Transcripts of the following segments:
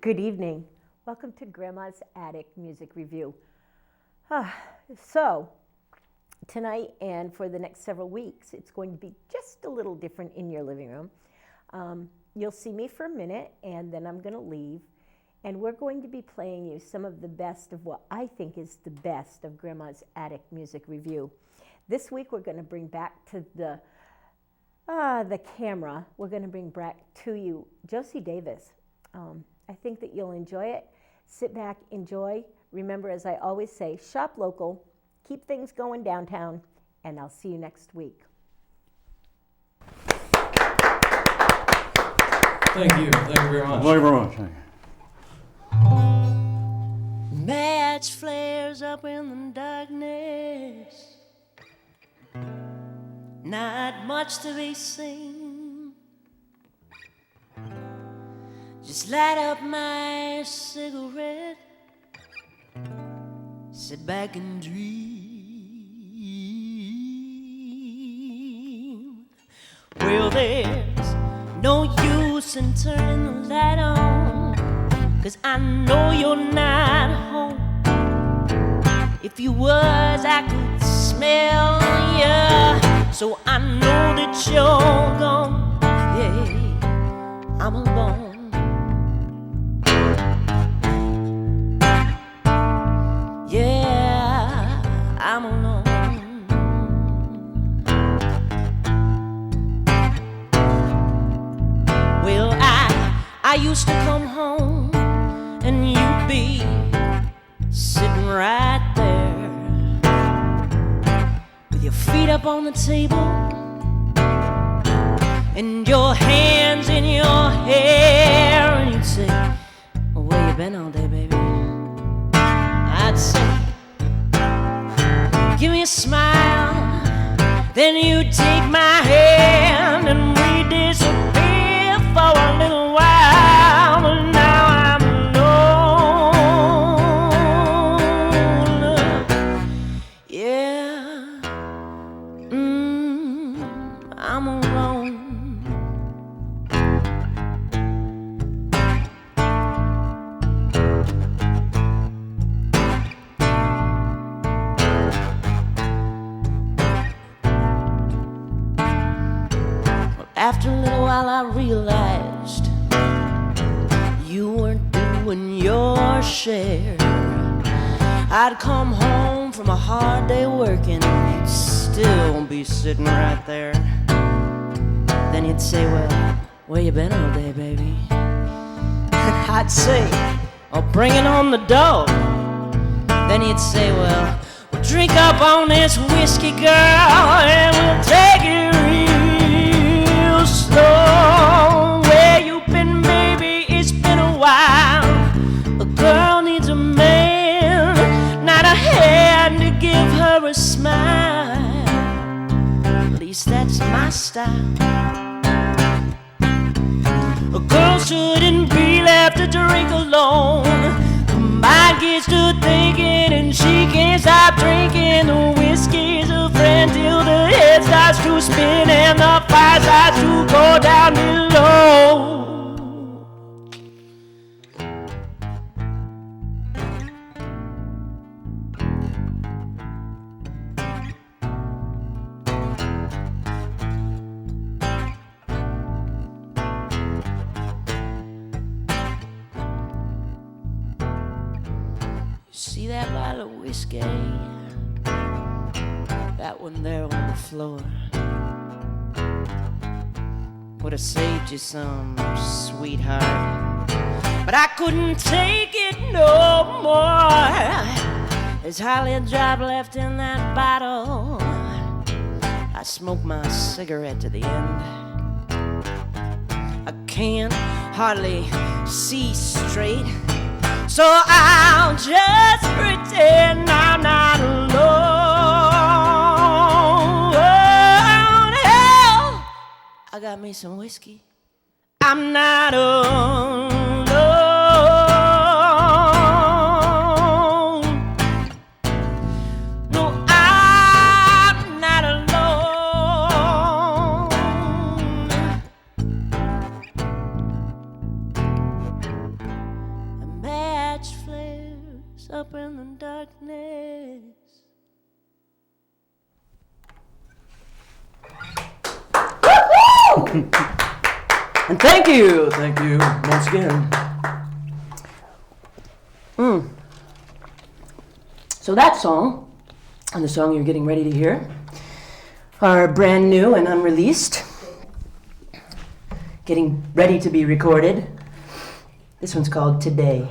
Good evening. Welcome to Grandma's Attic Music Review. So, tonight and for the next several weeks, it's going to be just a little different in your living room. You'll see me for a minute, and then I'm going to leave. And we're going to be playing you some of the best of what I think is the best of Grandma's Attic Music Review. This week, we're going to bring back to the camera, we're going to bring back to you Josi Davis. I think that you'll enjoy it. Sit back, enjoy. Remember, as I always say, shop local, keep things going downtown, and I'll see you next week. Thank you. Thank you very much. Thank you very much. Thank you. Match flares up in the darkness. Not much to be seen. Just light up my cigarette, sit back and dream. Well, there's no use in turning the light on, 'cause I know you're not home. If you was, I could smell ya, so I know that you're gone. Yeah, I'm alone. Yeah, I'm alone. Well, I used to come home and you'd be sitting right there with your feet up on the table and your hands in your hair, and you'd say, well, where you been all day, baby? I'd say, give me a smile. Then you take my hand and we disappear for a little while. But now I'm alone. Yeah, I'm alone. After a little while I realized you weren't doing your share. I'd come home from a hard day working and you'd still be sitting right there. Then you'd say, well, where you been all day, baby? And I'd say, oh, bring it on the dough. Then you'd say, well, drink up on this whiskey, girl, and we'll take it real slow. Where you been, baby? It's been a while. A girl needs a man, not a hand to give her a smile. At least that's my style. A girl shouldn't be left to drink alone. Her mind gets to thinking and she can't stop drinking. The whiskey's a friend till the head starts to spin and the fire starts to go down below. See that bottle of whiskey? That one there on the floor would have saved you some, sweetheart. But I couldn't take it no more. There's hardly a drop left in that bottle. I smoked my cigarette to the end. I can't hardly see straight, so I'll just pretend I'm not alone. Hell, I got me some whiskey. I'm not alone. No, I'm not alone. And thank you once again. So that song, and the song you're getting ready to hear, are brand new and unreleased, getting ready to be recorded. This one's called Today.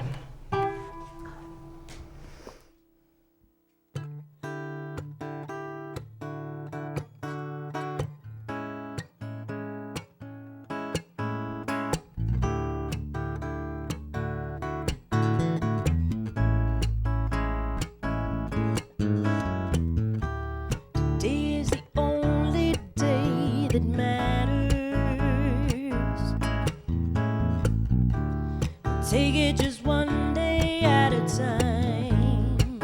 Today is the only day that matters. Take it just one day at a time.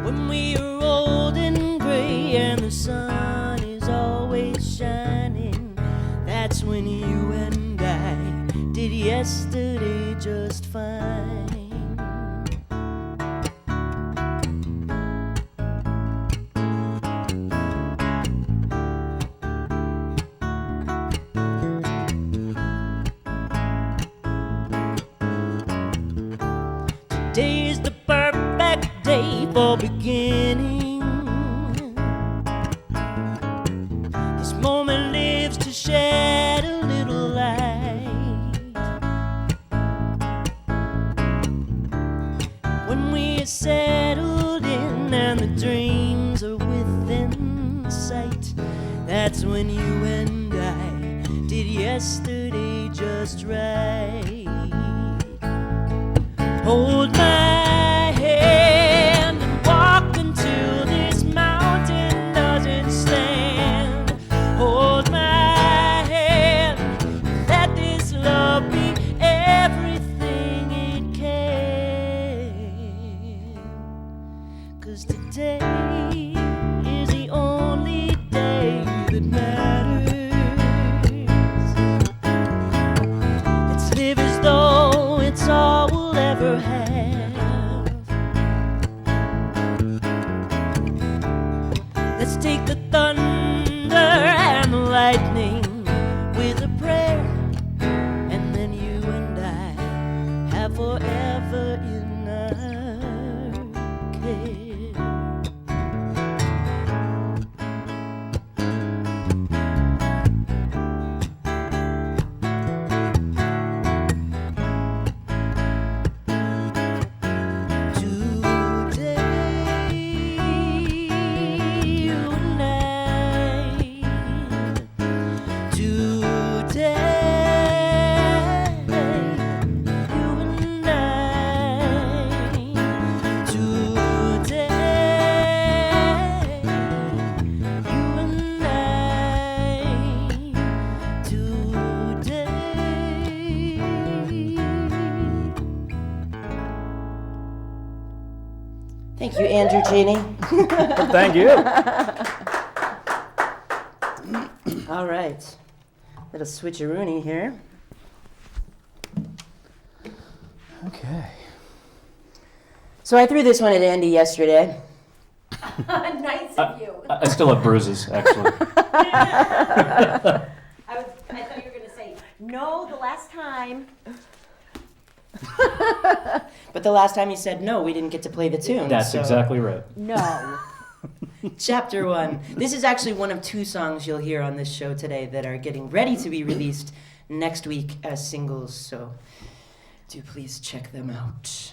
When we are old and gray and the sun is always shining, that's when you and I did yesterday just fine. Today is the perfect day for beginning. This moment lives to shed a little light. When we are settled in and the dreams are within sight, that's when you and I did yesterday just right. Hold my hand and walk until this mountain doesn't stand. Hold my hand, let this love be everything it can. 'Cause today is the only day that matters. Let's live as though it's all we'll ever have. Let's take the thunder and the lightning with a prayer, and then you and I have forever in our care. Thank you, Andrew Cheney. Thank you. All right. Little switcheroony here. Okay. So I threw this one at Andy yesterday. Nice of you. I still have bruises, actually. I thought you were going to say, no, the last time. But the last time you said no, we didn't get to play the tune. That's so. exactly right. No. Chapter 1. This is actually one of 2 songs you'll hear on this show today that are getting ready to be released next week as singles, so do please check them out.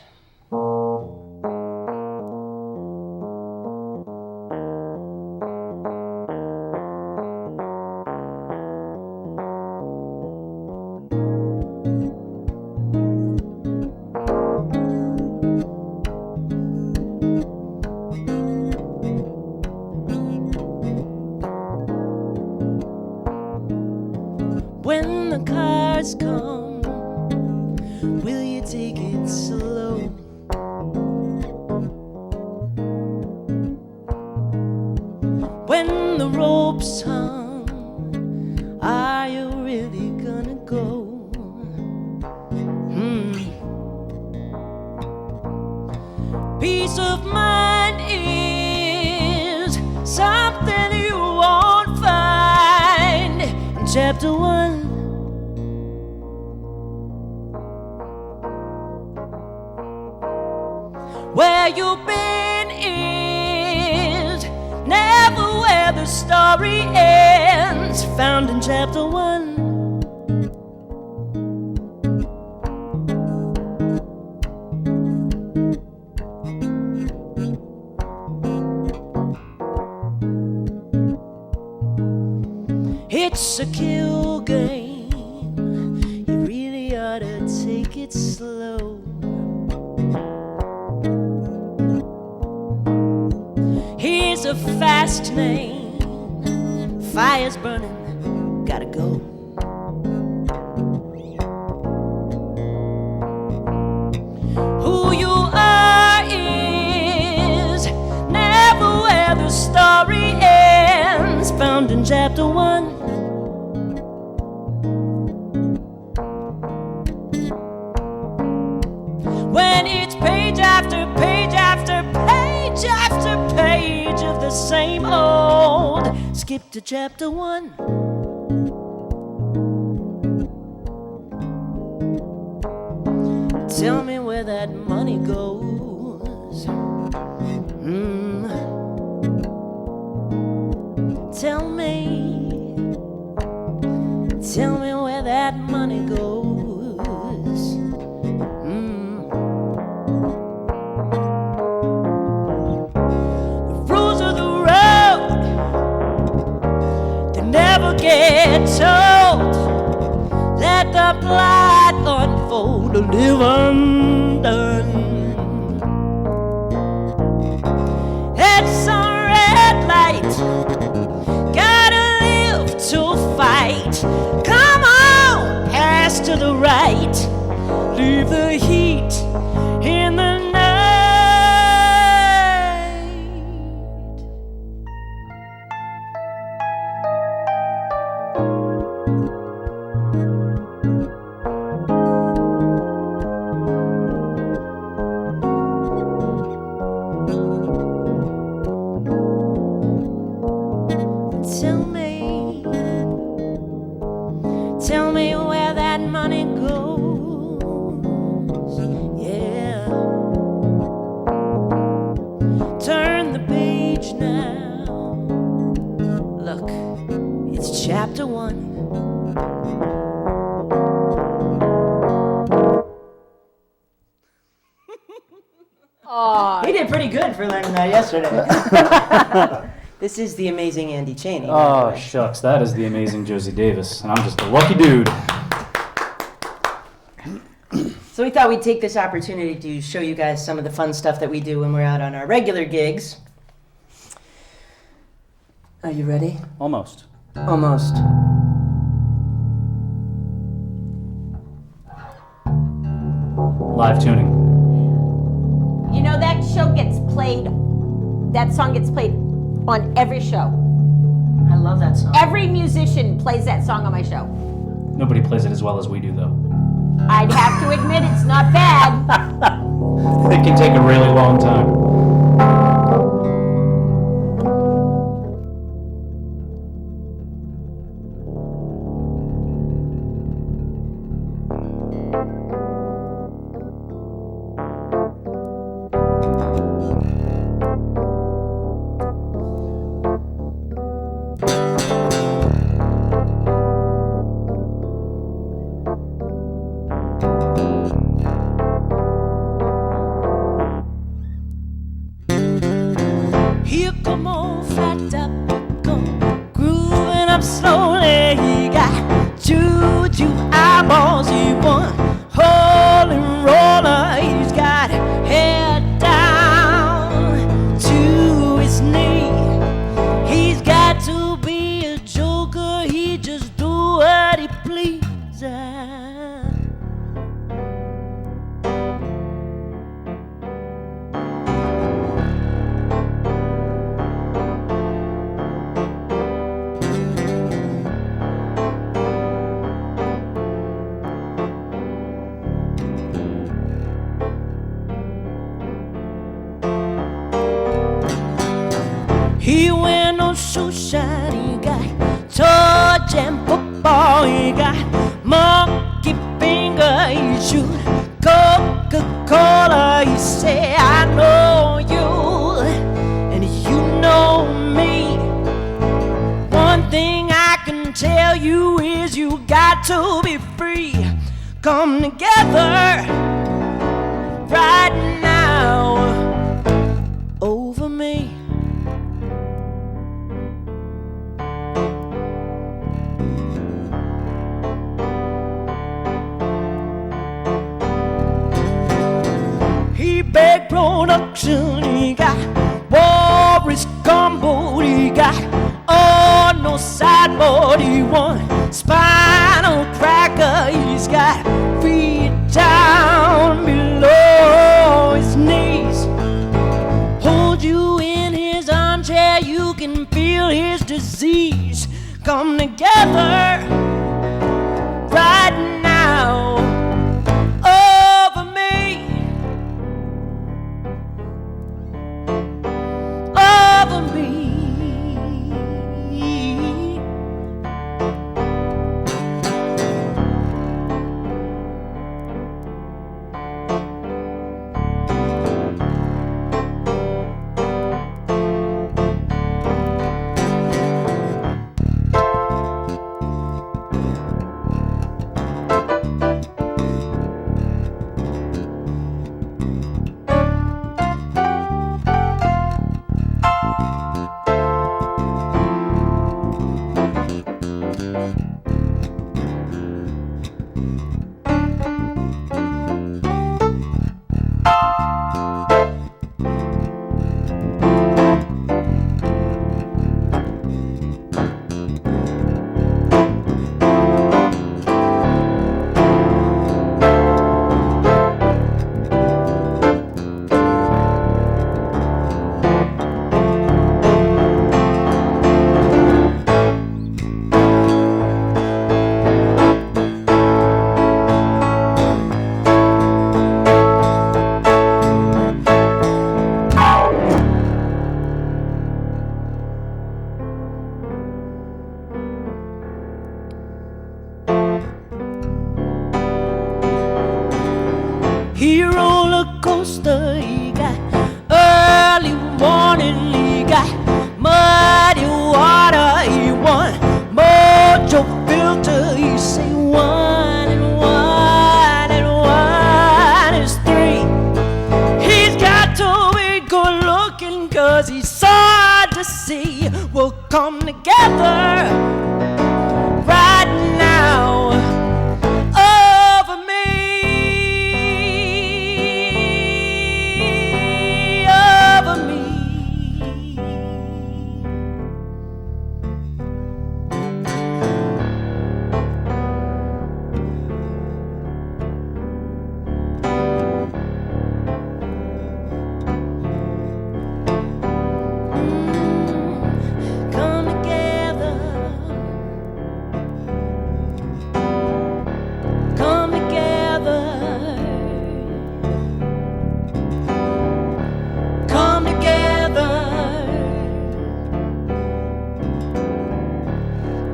When the cars come, will you take it slow? When the rope's hung, are you really gonna go? Peace of mind is something you chapter 1. Where you've been is never where the story ends. Found in chapter 1. It's a kill game. You really ought to take it slow. Here's a fast lane. Fire's burning, gotta go. Who you are is never where the story ends. Found in chapter 1. When it's page after page after page after page of the same old. Skip to chapter 1. Tell me where that money goes. Tell me where that money goes. The rules of the road, they never get told. Let the plot unfold, live undone. It's a red light, gotta live to fight. Come on, pass to the right, leave the heat in the night. Tell me where that money goes. Yeah. Turn the page now. Look, it's chapter 1. He did pretty good for learning that yesterday. This is the amazing Andy Chaney. Oh, shucks, that is the amazing Josi Davis, and I'm just a lucky dude. So we thought we'd take this opportunity to show you guys some of the fun stuff that we do when we're out on our regular gigs. Are you ready? Almost. Almost. Live tuning. You know, that show gets played, that song gets played on every show. I love that song. Every musician plays that song on my show. Nobody plays it as well as we do, though. I'd have to admit it's not bad. It can take a really long time. Here come old fat tobacco, grooving up slowly. He got juju eyeballs, he one holy roller. He's got hair down to his knee. He's got to be a joker, he just do what he pleases. He wear no shoe shine, he got torch and book football, he got monkey finger, he shoot Coca-Cola, he say, I know you, and you know me. One thing I can tell you is you got to be free. Come together right now over me. He begged production, he got Warriors Gumbo, he got no sideboard, he won spinal cracker, he's got feet down below his knees. Hold you in his armchair, you can feel his disease. Come together right now over me, over me. He roller coaster, he got early warning, he got muddy water, he won mojo filter, he say 1 and 1 and 1 is 3. He's got to be good looking, cause he's hard to see. We'll come together right now over me. Come together. Come together. Come together.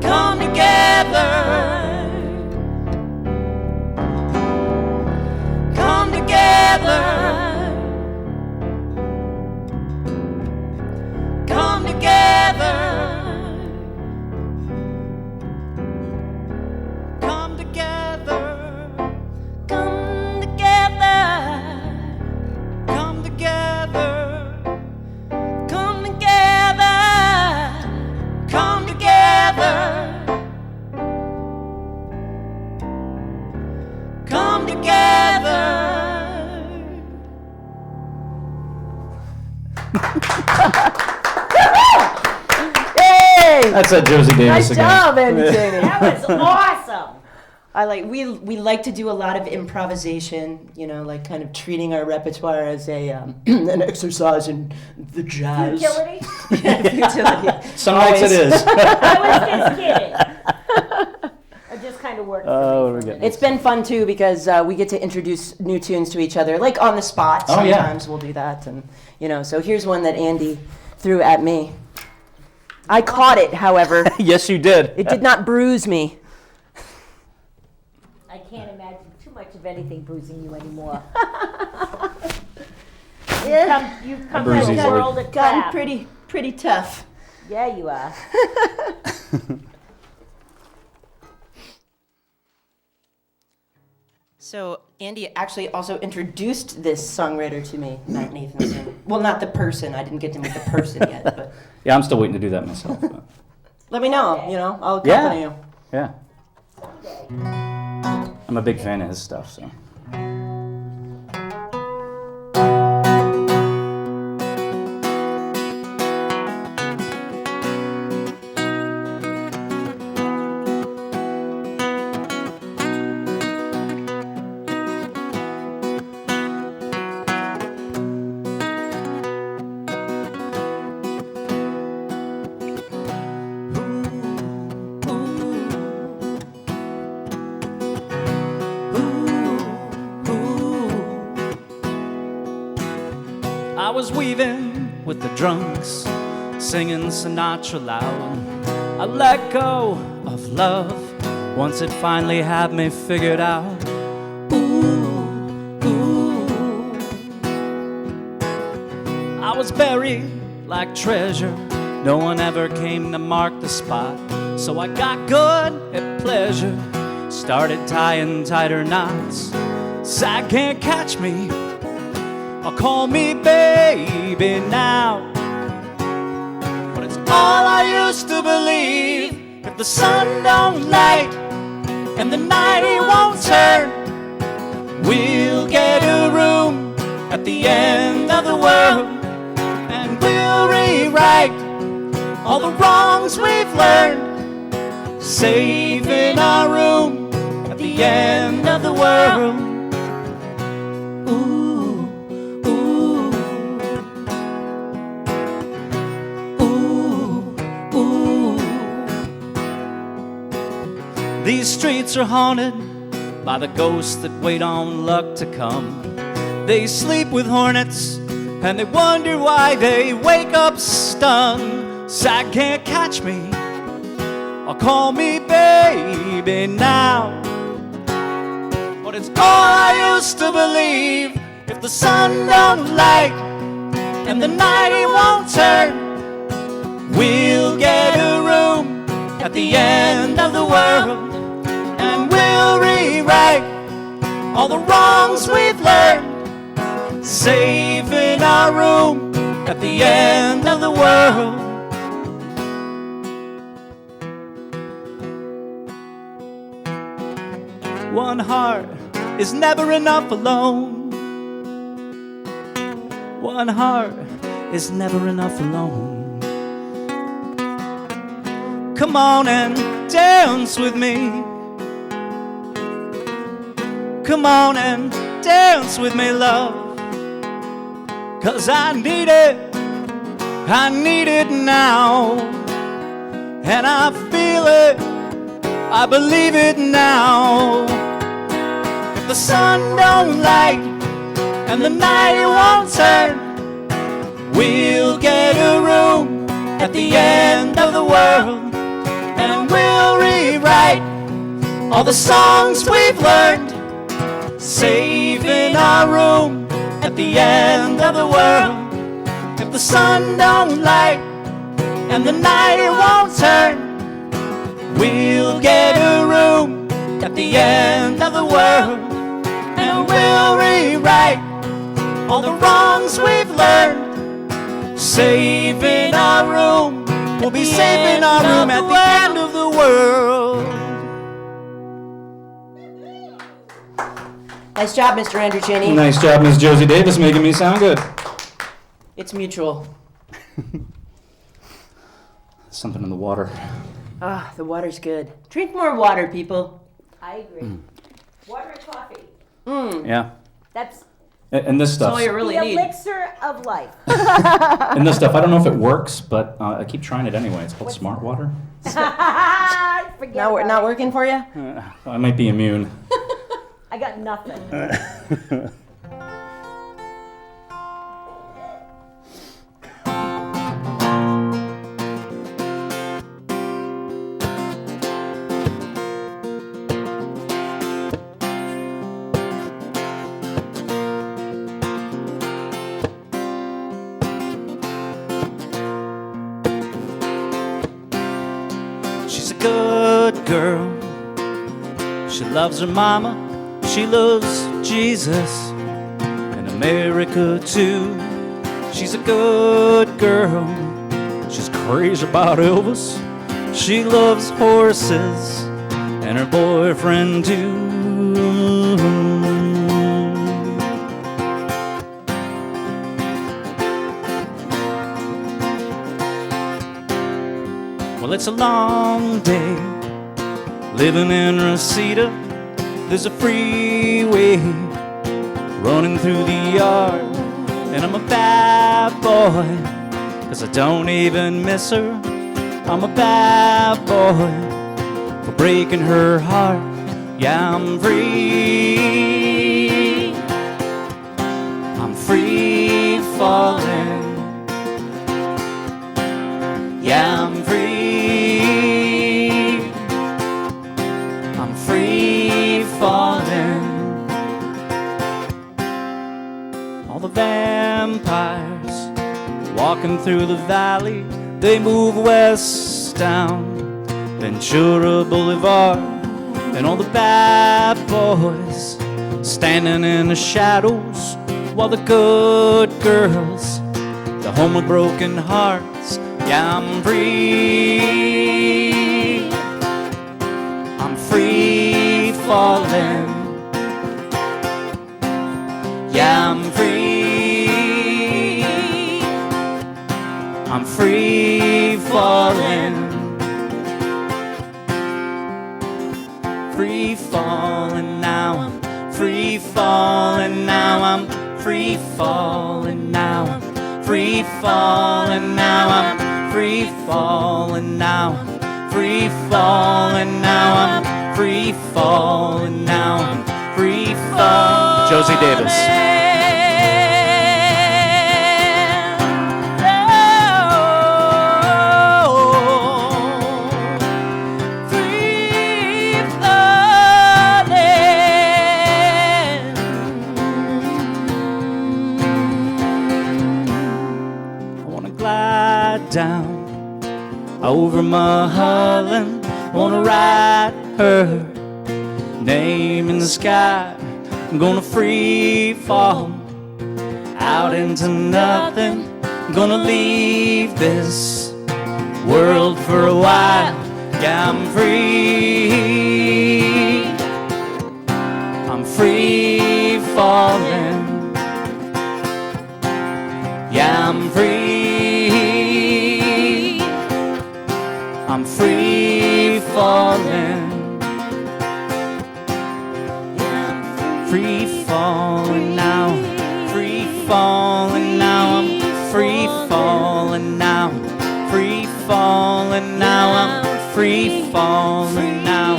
Come together. Come together. Come together. Come together. Come together. Come together. Come together. Come together. Come together. Hey! That's a Josi Davis Nice again. job, Andy Chaney. That was awesome. We like to do a lot of improvisation, you know, like kind of treating our repertoire as a an exercise in the jazz. Futility? Yeah, futility. Some nights it is. I was just kidding. I just kind of worked. Oh, we're getting It's been fun too because we get to introduce new tunes to each other, like on the spot. Oh, yeah. Sometimes we'll do that, and you know. So here's one that Andy threw at me. I caught it, however. Yes, you did. It did not bruise me. can't imagine too much of anything bruising you anymore. You've come bruise to a easily. world of Gotten crap. pretty tough. Yeah, you are. So Andy actually also introduced this songwriter to me, Matt Nathanson. Well, not the person. I didn't get to meet the person yet, but Yeah, I'm still waiting to do that myself. But let me know. I'll accompany you. yeah. I'm a big fan of his stuff, so. I was weaving with the drunks, singing Sinatra loud. I let go of love once it finally had me figured out. Ooh, ooh. I was buried like treasure. No one ever came to mark the spot. So I got good at pleasure, started tying tighter knots. Sad can't catch me, or call me baby now. But it's all I used to believe. If the sun don't light and the night won't turn, we'll get a room at the end of the world, and we'll rewrite all the wrongs we've learned, saving our room at the end of the world. These streets are haunted by the ghosts that wait on luck to come. They sleep with hornets and they wonder why they wake up stunned. Sad can't catch me or call me baby now. But it's all I used to believe. If the sun don't light and the night won't turn, we'll get a room at the end of the world, and we'll rewrite all the wrongs we've learned, saving our room at the end of the world. One heart is never enough alone. One heart is never enough alone. Come on and dance with me. Come on and dance with me, love. 'Cause I need it now. And I feel it, I believe it now. If the sun don't light and the night won't turn, we'll get a room at the end of the world, and we'll rewrite all the songs we've learned, saving our room at the end of the world. If the sun don't light and the night won't turn, we'll get a room at the end of the world, and we'll rewrite all the wrongs we've learned, saving our room. We'll be saving our room at the end of the world. Nice job, Mr. Andrew Cheney. Nice job, Miss Josi Davis, making me sound good. It's mutual. Something in the water. Ah, the water's good. Drink more water, people. I agree. Water and coffee. Yeah. That's And this That's stuff. all you really the need. elixir of life. And this stuff, I don't know if it works, but I keep trying it anyway. It's called Smart Water. Forget Not about not it. working for you? I might be immune. I got nothing. a good girl. She loves her mama, she loves Jesus, and America too. She's a good girl. She's crazy about Elvis. She loves horses and her boyfriend too. Well, it's a long day living in Reseda. There's a freeway running through the yard, and I'm a bad boy, 'cause I don't even miss her. I'm a bad boy for breaking her heart. Yeah, I'm free. I'm free falling. Yeah, I'm free. I'm free falling. All the vampires walking through the valley, they move west down Ventura Boulevard, and all the bad boys standing in the shadows, while the good girls, the home with broken hearts. Yeah, I'm free. I'm free falling. Yeah, I'm free. I'm free falling. Free falling now. I'm free falling now. I'm free falling now. I'm free falling now. I'm free falling now. Free falling now. I'm free falling now. I'm free falling. Josi Davis. Down over Mulholland, wanna write her name in the sky. I'm gonna free fall out into nothing. I'm gonna leave this world for a while. Yeah, I'm free. I'm free falling. Yeah, I'm free. I'm free falling. Free falling now. Free falling now. I'm free falling now. Free falling now. I'm free falling now.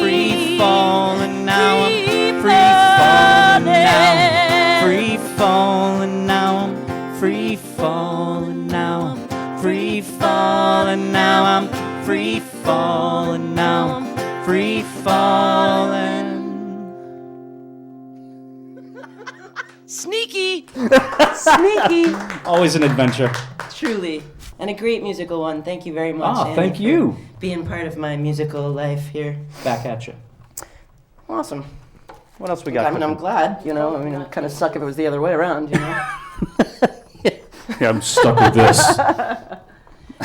Free falling now. I'm free falling now. Free falling now. I'm free falling now. Free falling now. I'm free falling now. I'm free falling. Sneaky! Sneaky. Always an adventure. Truly. And a great musical one. Thank you very much. Ah, Andy, thank for you. being part of my musical life here. Back at you. Awesome. What else we got? I mean, I'm glad, you know. I mean, it'd kind of suck if it was the other way around, you know. Yeah, I'm stuck with this.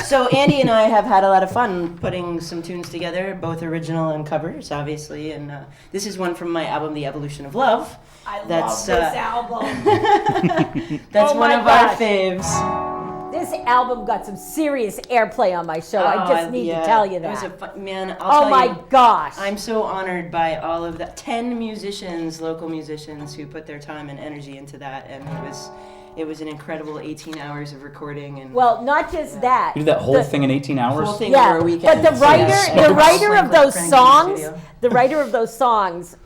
So Andy and I have had a lot of fun putting some tunes together, both original and covers, obviously. And this is one from my album, The Evolution of Love. I That's, love this album. That's Oh one my of our gosh. faves. This album got some serious airplay on my show. I just need to tell you It was that. man, I'll Oh tell my you, gosh. I'm so honored by all of that. 10 musicians, local musicians, who put their time and energy into that, and it was an incredible 18 hours of recording. And Well, not just that. You did that whole thing in 18 hours? whole thing Yeah, over a weekend. but the writer, Yes. the writer of those Frank in the songs, studio. the writer of those songs,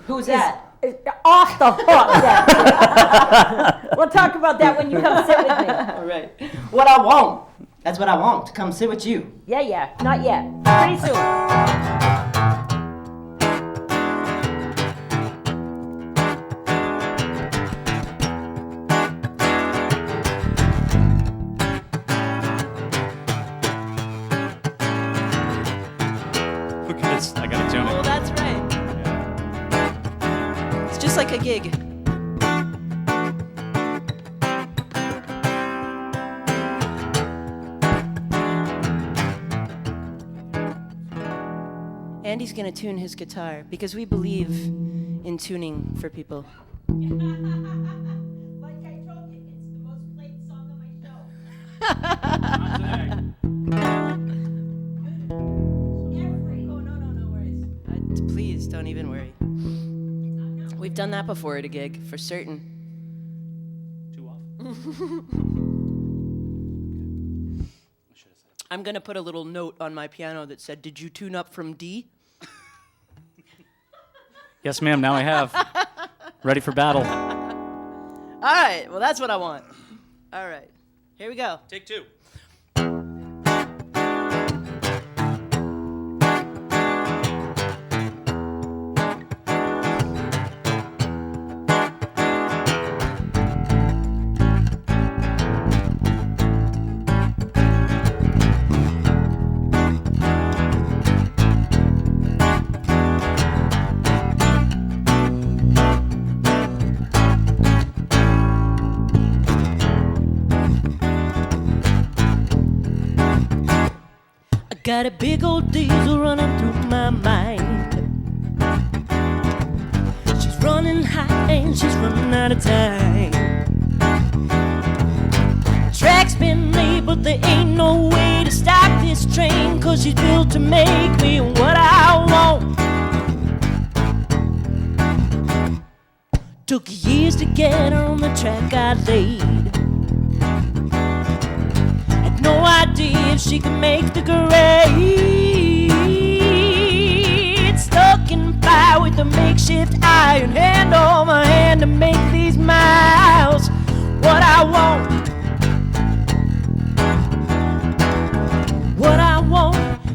Who's that? is off the hook. Yeah. We'll talk about that when you come sit with me. All right. What I want. That's what I want. To come sit with you. Yeah, not yet. Pretty soon. gig. Andy's gonna tune his guitar because we believe in tuning for people. Like I told you, it's the most played song on my show. No worries. Please don't even worry. We've done that before at a gig, for certain. Too often. I'm gonna put a little note on my piano that said, "Did you tune up from D?" Yes, ma'am, now I have. Ready for battle. All right, well, that's what I want. All right, here we go. Take two. Got a big old diesel running through my mind. She's running high and she's running out of time. Track's been laid, but there ain't no way to stop this train, 'cause she's built to make me what I want. Took years to get her on the track I laid. No idea if she can make the grade. Stuck in fire with a makeshift iron hand on my hand to make these miles. What I want,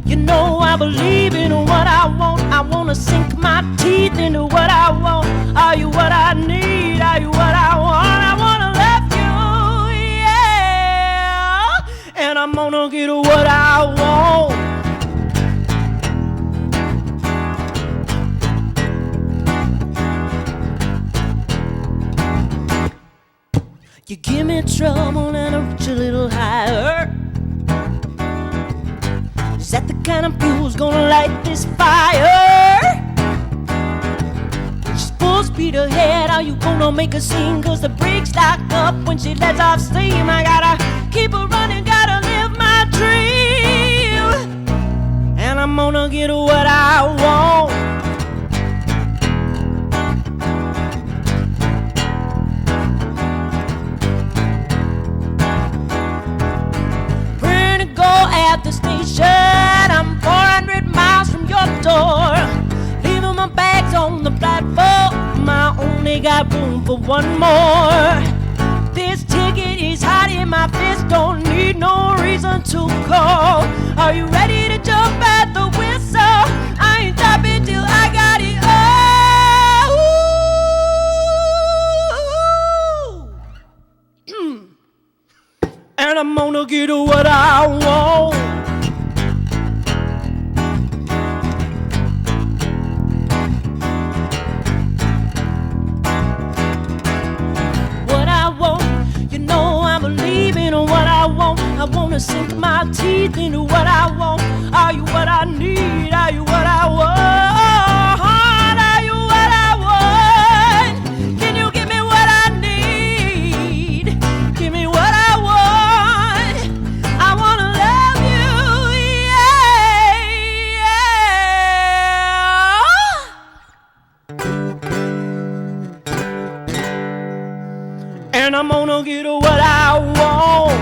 you know I believe in what I want. I wanna sink my teeth into what I want. Are you what I need? Are you what I want? I wanna love you, yeah. And I'm gonna get what I want. You give me trouble and I reach a little higher. Is that the kind of fuel's gonna light this fire? She's full speed ahead, how you gonna make a scene? 'Cause the brakes lock up when she lets off steam. I gotta keep her running, gotta live my dream. And I'm gonna get what I want. We're gonna go at the station. I'm 400 miles from your door. Leaving my bags on the platform. I only got room for one more. This ticket is hot in my fist. Don't need no reason to call. Are you ready to jump at the whistle? I ain't stopping till I got it all. And I'm gonna get what I want. What I want, you know I believe in what I want. I wanna sink my teeth into what I want. Are you what I need? Are you what I want? Are you what I want? Can you give me what I need? Give me what I want. I wanna love you, yeah. And I'm gonna get what I want.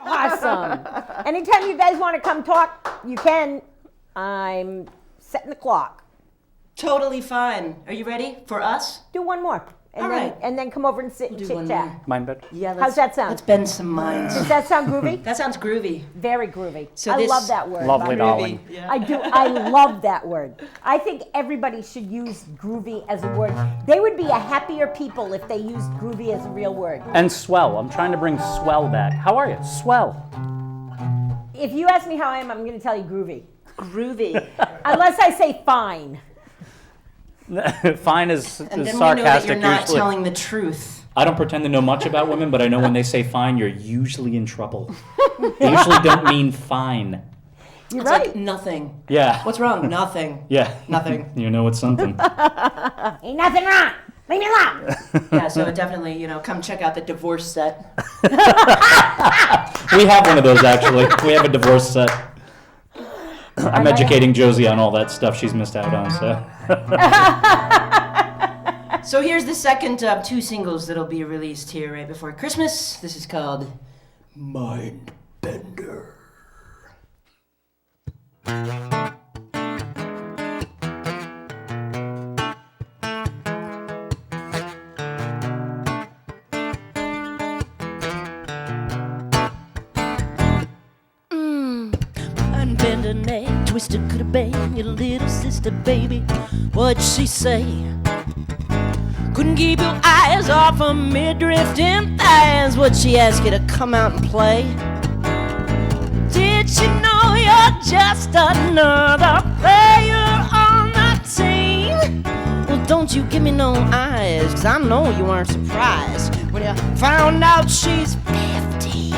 Awesome. Anytime you guys want to come talk, you can. I'm setting the clock. Totally fine. Are you ready for us? Do one more. and All then right. and then come over and sit and do chit one chat. more. Mine better. Yeah, How's that sound? Let's bend some minds. Does that sound groovy? That sounds groovy. Very groovy. So I this- love that word. Lovely, Groovy. darling. Yeah. I do. I love that word. I think everybody should use groovy as a word. They would be a happier people if they used groovy as a real word. And swell. I'm trying to bring swell back. How are you? Swell. If you ask me how I am, I'm going to tell you groovy. Groovy. Unless I say fine. Fine is And then we know that sarcastic you're not usually. telling the truth. I don't pretend to know much about women, but I know when they say fine, you're usually in trouble. They usually don't mean fine. You're It's right. like nothing. Yeah. What's wrong? Nothing. Yeah. Nothing. You know it's something. Ain't nothing wrong. Leave me alone. Yeah, so definitely, come check out the divorce set. We have one of those, actually. We have a divorce set. I'm educating Josie on all that stuff she's missed out on, so. So here's the second of 2 singles that'll be released here right before Christmas. This is called Mind Bender. Mind bender neck, twister could have been your little sister, baby. What'd she say? Couldn't keep your eyes off of me drifting thighs. Would she ask you to come out and play? Did she know you're just another player on the team? Well, don't you give me no eyes, 'cause I know you weren't surprised when you found out she's 50.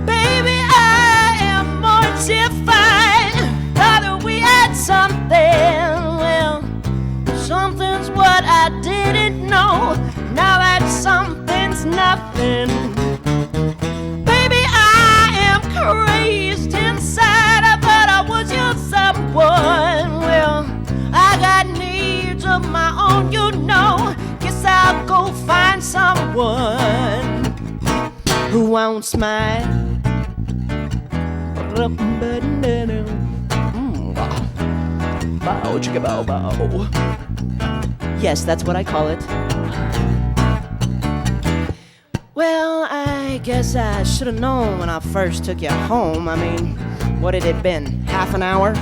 Baby, I am mortified. Thought we had something. Well, something's what I didn't know. Now that something's nothing. Baby, I am crazed inside. I thought I was your someone. Well, I got needs of my own, you know. Guess I'll go find someone who won't smile. Bow, chicka bow, bow. Yes, that's what I call it. Well, I guess I should have known when I first took you home. I mean, what had it been? Half an hour?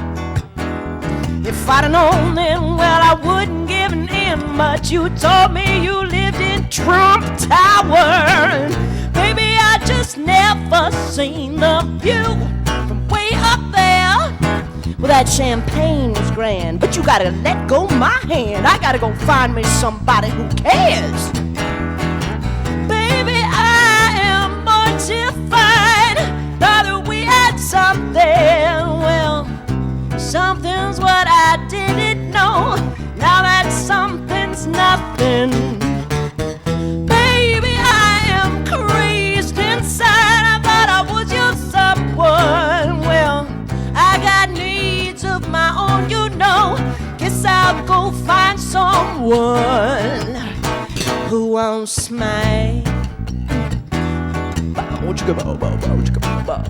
If I'd have known then, well, I wouldn't give in much. You told me you lived in Trump Tower. Baby, I just never seen the view from way up there. Well, that champagne was grand, but you gotta let go my hand. I gotta go find me somebody who cares. Baby, I am mortified. Thought that we had something. Well, something's what I didn't know. Now that something's nothing. Baby, I am crazed inside. I thought I was your someone. Well, I got needs of my own, you know. Guess I'll go find someone who won't smile. Bow, chicka, bow, bow, bow, chicka, bow, bow.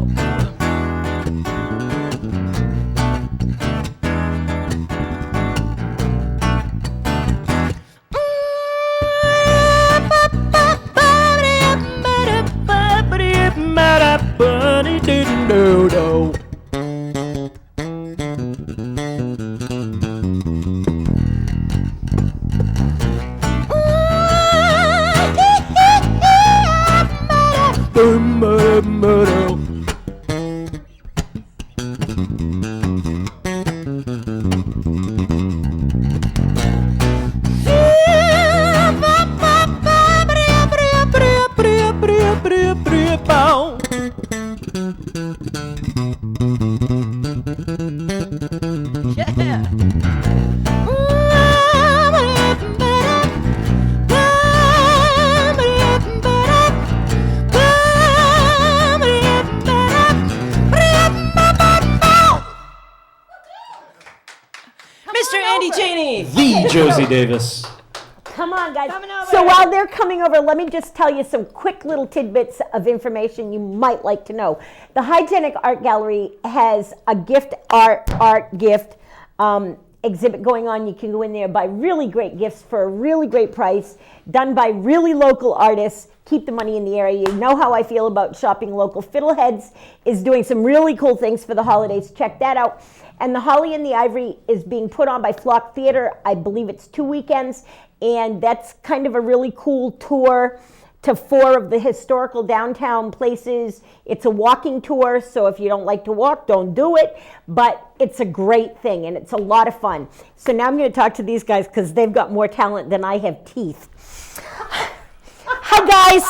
Mr. Andy Cheney. The Josi Davis. Come on, guys. Coming over. So while they're coming over, let me just tell you some quick little tidbits of information you might like to know. The Hygienic Art Gallery has a gift art gift. exhibit going on. You can go in there, buy really great gifts for a really great price, done by really local artists. Keep the money in the area. You know how I feel about shopping local. Fiddleheads is doing some really cool things for the holidays. Check that out. And the Holly and the Ivory is being put on by Flock Theater. I believe it's 2 weekends, and that's kind of a really cool tour to 4 of the historical downtown places. It's a walking tour, so if you don't like to walk, don't do it. But it's a great thing, and it's a lot of fun. So now I'm going to talk to these guys because they've got more talent than I have teeth. Hi, guys.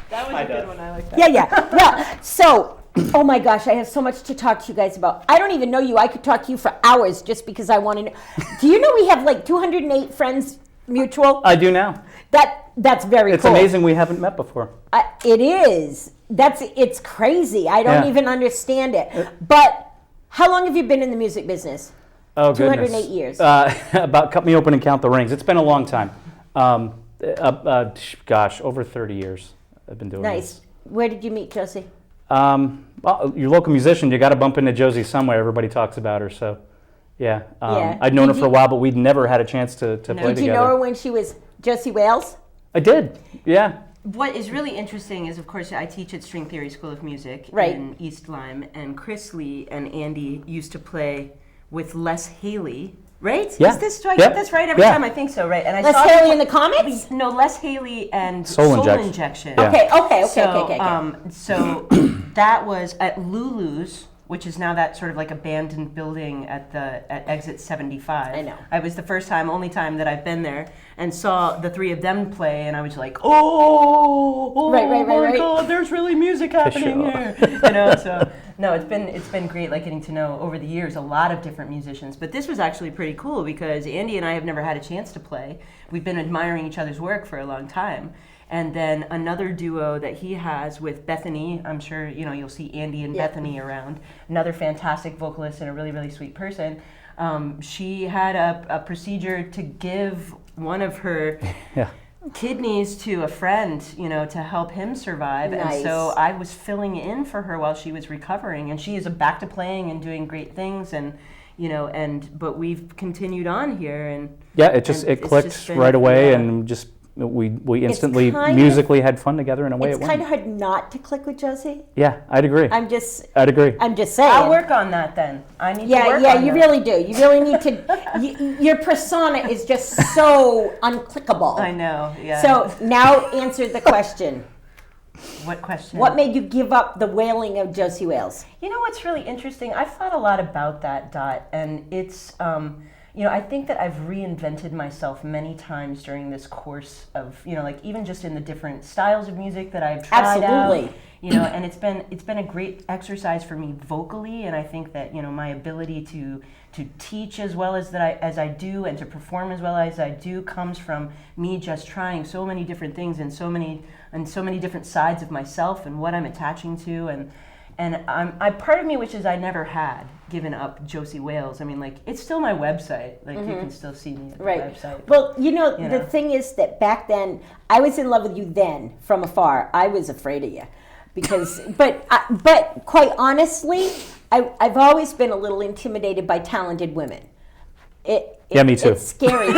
That was a good one. I like that. Yeah. Well, so, oh my gosh, I have so much to talk to you guys about. I don't even know you. I could talk to you for hours just because I want to know. Do you know we have like 208 friends mutual? I do now. That's very It's cool. amazing we haven't met before. It is. It's crazy. I don't even understand it. But how long have you been in the music business? Oh, 208 goodness. years. About cut me open and count the rings. It's been a long time. Gosh, over 30 years I've been doing Nice. this. Where did you meet Josie? Well, your local musician, you got to bump into Josie somewhere. Everybody talks about her, so yeah. Yeah. I'd known her Did for a you- while, but we'd never had a chance to play together. Did you know her when she was Josie Wales? I did, yeah. What is really interesting is, of course, I teach at String Theory School of Music Right. in East Lyme, and Chris Lee and Andy used to play with Les Haley, right? Yeah. Do I Yep. get this right every Yeah. time? I think so, right? And I Les saw Haley them- in the comics? No, Les Haley and Soul Injection. Yeah. Okay. So that was at Lulu's, which is now that sort of like abandoned building at exit 75. I know. I was the only time that I've been there, and saw the 3 of them play, and I was like, oh my God, there's really music happening here. So no, it's been great, like getting to know over the years a lot of different musicians. But this was actually pretty cool because Andy and I have never had a chance to play. We've been admiring each other's work for a long time. And then another duo that he has with Bethany, I'm sure you'll see Andy and Bethany around, another fantastic vocalist and a really, really sweet person. She had a procedure to give one of her kidneys to a friend, to help him survive. Nice. And so I was filling in for her while she was recovering, and she is back to playing and doing great things. And but we've continued on here, and It it's clicked just been- right away, yeah. and just we instantly kind of- musically had fun together in a way. It's kind of hard not to click with Josie. Yeah, I'd agree. I'd just saying. I'll work on that then. I need to work on you that. really do. You really need to. Your persona is just so unclickable. I know, yeah. So now answer the question. What question? What made you give up the wailing of Josie Wales? You know what's really interesting? I've thought a lot about that, Dot, and it's, I think that I've reinvented myself many times during this course of, like even just in the different styles of music that I've tried Absolutely. out. And it's been a great exercise for me vocally, and I think that my ability to teach as well as I do, and to perform as well as I do, comes from me just trying so many different things and so many different sides of myself and what I'm attaching to, and I part of me wishes I never had given up Josie Wales. I mean, like, it's still my website. Like, you can still see me at the website. Well, the thing is that back then, I was in love with you then from afar. I was afraid of you. Because, but quite honestly, I've always been a little intimidated by talented women. Me too. It's scary. You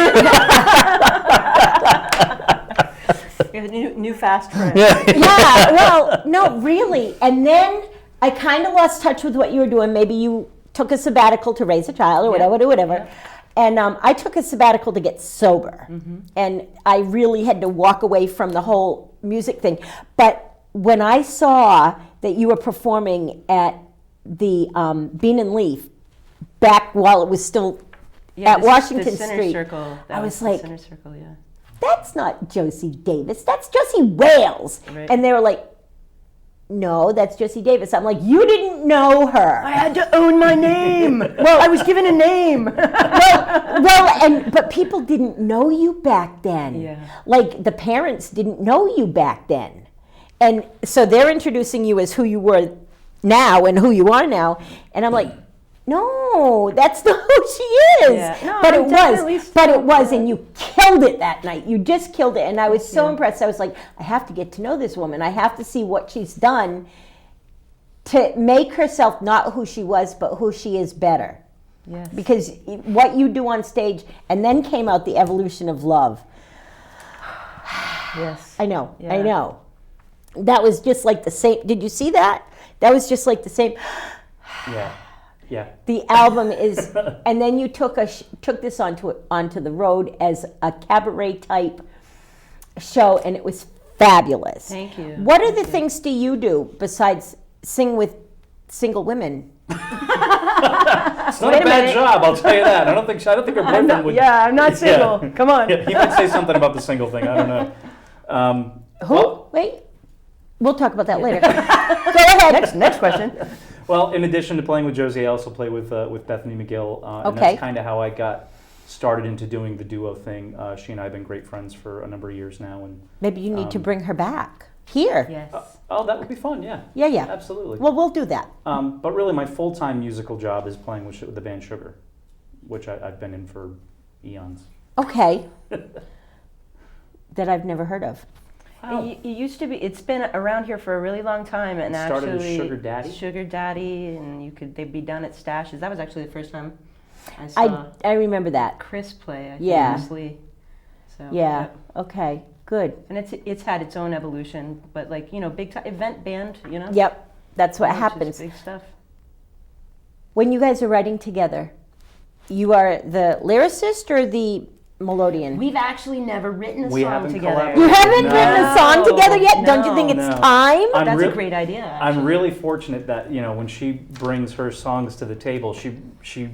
have a new fast friend. Yeah, well, no, really. And then I kind of lost touch with what you were doing. Maybe you took a sabbatical to raise a child or whatever. Yeah. And I took a sabbatical to get sober. Mm-hmm. And I really had to walk away from the whole music thing. But when I saw that you were performing at the Bean and Leaf back while it was still at Washington Street, Circle, I was like, Center Circle, yeah. That's not Josie Davis, that's Josie Wales. Right. And they were like, no, that's Josie Davis. I'm like, you didn't know her. I had to own my name. Well, I was given a name. But people didn't know you back then. Yeah. Like, the parents didn't know you back then. And so they're introducing you as who you were now and who you are now. And I'm like, no, that's not who she is. Yeah. No, but it was, and you killed it that night. You just killed it. And I was so impressed. I was like, I have to get to know this woman. I have to see what she's done to make herself not who she was, but who she is better. Yes. Because what you do on stage, and then came out the evolution of love. Yes. I know, Yeah. I know. That was just like the same. Did you see that? That was just like the same. Yeah. Yeah. The album is, and then you took this onto the road as a cabaret type show, and it was fabulous. Thank you. What other things do you do besides sing with single women? It's not a bad job, I'll tell you that. I don't think her boyfriend would. Yeah, I'm not single. Yeah. Come on. Yeah, he might say something about the single thing. I don't know. Who? Well, Wait, we'll talk about that later. Go ahead. Next question. well, in addition to playing with Josie, I also play with Bethany McGill, and Okay. that's kind of how I got started into doing the duo thing. She and I have been great friends for a number of years now, and Maybe you need to bring her back here. Yes. oh, that would be fun. Yeah. Yeah, yeah. Absolutely. Well, we'll do that. But really, my full-time musical job is playing with the band Sugar, which I've been in for eons. Okay. That I've never heard of. Wow. It used to be. It's been around here for a really long time, and It started as actually, Sugar Daddy? Sugar Daddy, and they'd be done at stashes. That was actually the first time I saw I remember that. Chris play. I think, Yeah. Bruce So Yeah. Okay. Good. and it's had its own evolution, but like big time event band. Yep. That's what which is happens. Big stuff. When you guys are writing together, you are the lyricist or the melodian? We've actually never written a We song haven't together. collaborated. You haven't No. written a song together yet? Don't you No. think it's No. time? I'm That's real- a great idea. I'm really fortunate that when she brings her songs to the table, she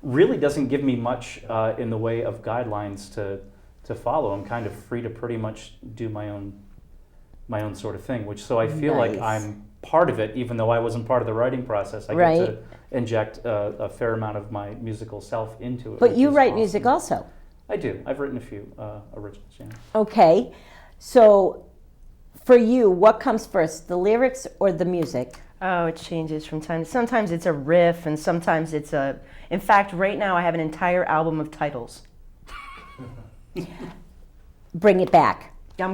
really doesn't give me much in the way of guidelines to follow. I'm kind of free to pretty much do my own sort of thing, so I feel like Nice. I'm part of it, even though I wasn't part of the writing process. I Right. get to inject a fair amount of my musical self into it. But which you is write awesome. music also. I do. I've written a few originals. Yeah. Okay. So for you, what comes first, the lyrics or the music? Oh, it changes from time. Sometimes it's a riff, and sometimes it's a. In fact, right now I have an entire album of titles. Bring it back. I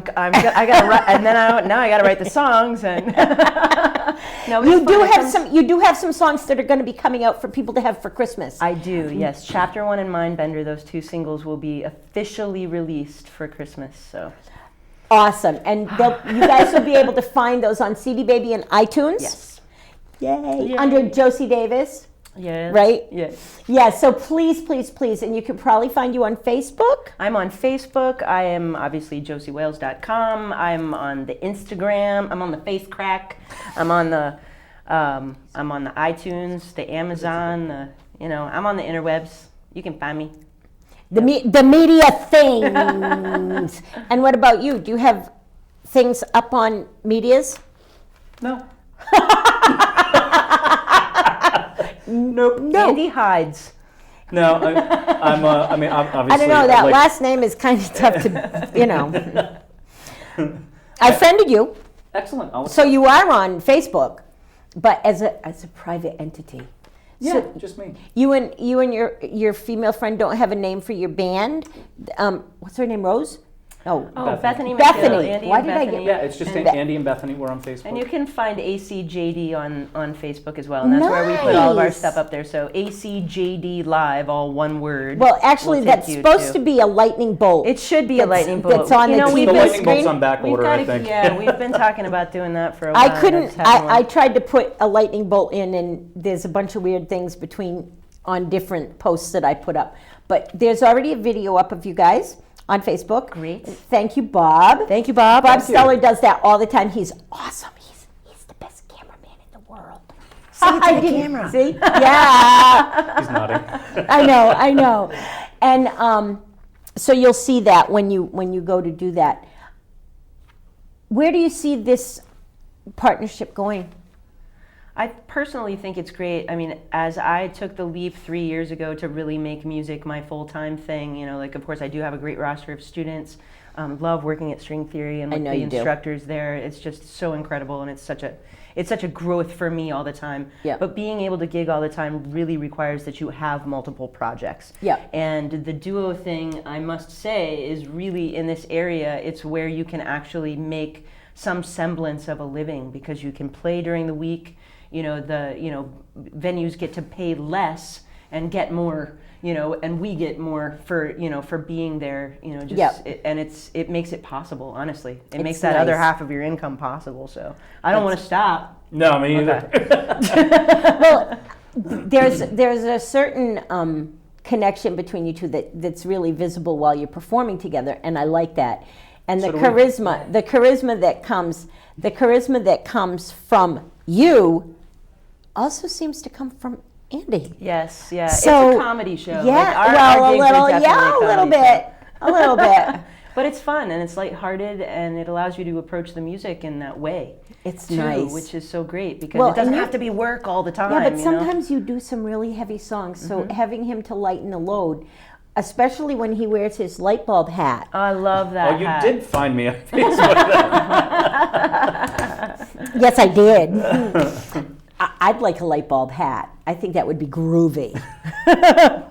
gotta write, and then now I gotta write the songs, and no, it's You fun. do It have comes- some. You do have some songs that are going to be coming out for people to have for Christmas. I do, yes. Chapter 1 and Mindbender, those two singles will be officially released for Christmas. So Awesome, and you guys will be able to find those on CD Baby and iTunes. yes, Yay! Yay. Under Josi Davis. yes, Right? Yes. Yeah. So please, please, please, and you can probably find you on Facebook. I'm on Facebook. I am obviously josiewales.com. I'm on the Instagram. I'm on the Face Crack. I'm on the iTunes, the Amazon. I'm on the interwebs. You can find me. The media things. And what about you? Do you have things up on medias? No. Nope. No. Andy Hides. No. I mean, obviously. I don't know. That like- last name is kind of tough to, I friended you, Excellent. so you are on Facebook, but as a private entity. Yeah, So just me. you and your female friend don't have a name for your band. What's her name? Rose? No. Oh, Bethany. Bethany. McGill, Andy Why and did I Bethany. Yeah, it's just And Andy and Bethany. We're on Facebook. And you can find ACJD on Facebook as well, and that's where we put all of our Nice. stuff up there. So ACJD Live, all one word. Well, actually, will take that's you supposed to be a lightning bolt. It should be a That's- lightning bolt. that's on the we've TV the been lightning bolt's on back we've order, got I think. Yeah, we've been talking about doing that for a while. I and couldn't. just haven't I won. tried to put a lightning bolt in, and there's a bunch of weird things on different posts that I put up. But there's already a video up of you guys on Facebook. Great. Thank you, Bob. Thank you, Bob. Bob Steller does that all the time. He's awesome. He's the best cameraman in the world. Say it to the camera. See? Yeah. He's nodding. I know. And so you'll see that when you go to do that. Where do you see this partnership going? I personally think it's great. I mean, as I took the leap 3 years ago to really make music my full-time thing, of course I do have a great roster of students. Love working at String Theory and with know the you do. instructors there. It's just so incredible, and it's such a growth for me all the time. Yeah. But being able to gig all the time really requires that you have multiple projects. Yeah. And the duo thing, I must say, is really in this area. It's where you can actually make some semblance of a living because you can play during the week. The venues get to pay less, and get more, and we get more for being there, just Yep. and it makes it possible, honestly. It It's makes that other nice. half of your income possible. So I don't want to stop. No, me either. Well, there's a certain connection between you two that's really visible while you're performing together, and I like that. And So the do we. charisma that comes from you also seems to come from Andy. Yes, yeah. So, it's a comedy show. Yeah, Like, our well, gigs are definitely a little comedy bit, show. a little bit. But it's fun and it's lighthearted and it allows you to approach the music in that way. It's too, nice. which is so great because Well, it doesn't and have to be work all the time. Yeah, but you know? sometimes you do some really heavy songs, so having him to lighten the load, especially when he wears his light bulb hat. I love that. Oh, you hat. did find me on Facebook. Yes, I did. I'd like a light bulb hat. I think that would be groovy.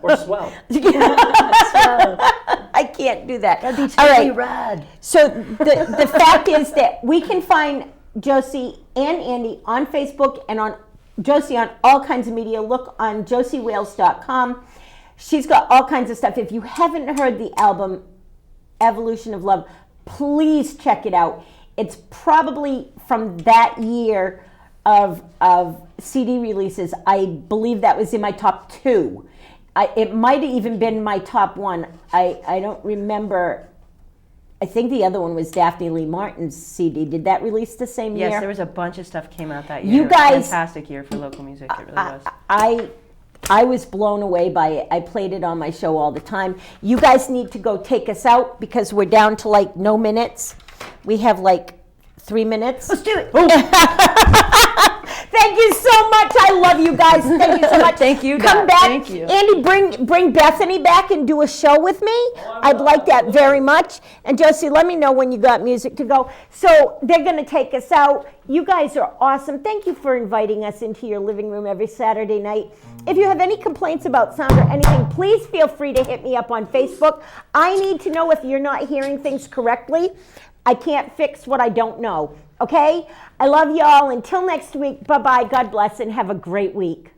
Or swell. I can't do that. That'd be All totally right. rad. So the fact is that we can find Josi and Andy on Facebook and on Josi on all kinds of media. Look on josiwales.com. She's got all kinds of stuff. If you haven't heard the album Evolution of Love, please check it out. It's probably from that year of CD releases. I believe that was in my top 2. It might have even been my top 1. I don't remember. I think the other one was Daphne Lee Martin's CD. Did that release the same year? Yes, there was a bunch of stuff came out that year. You It was a guys- fantastic year for local music. It really was. I was blown away by it. I played it on my show all the time. You guys need to go take us out because we're down to like no minutes. We have like 3 minutes. Let's do it. Thank you so much. I love you guys. Thank you so much. Thank you, Come Dot. back. Thank you. Andy, bring Bethany back and do a show with me. I'd like that very much. And Josie, let me know when you got music to go. So they're going to take us out. You guys are awesome. Thank you for inviting us into your living room every Saturday night. If you have any complaints about sound or anything, please feel free to hit me up on Facebook. I need to know if you're not hearing things correctly. I can't fix what I don't know. Okay? I love y'all. Until next week, bye-bye. God bless and have a great week.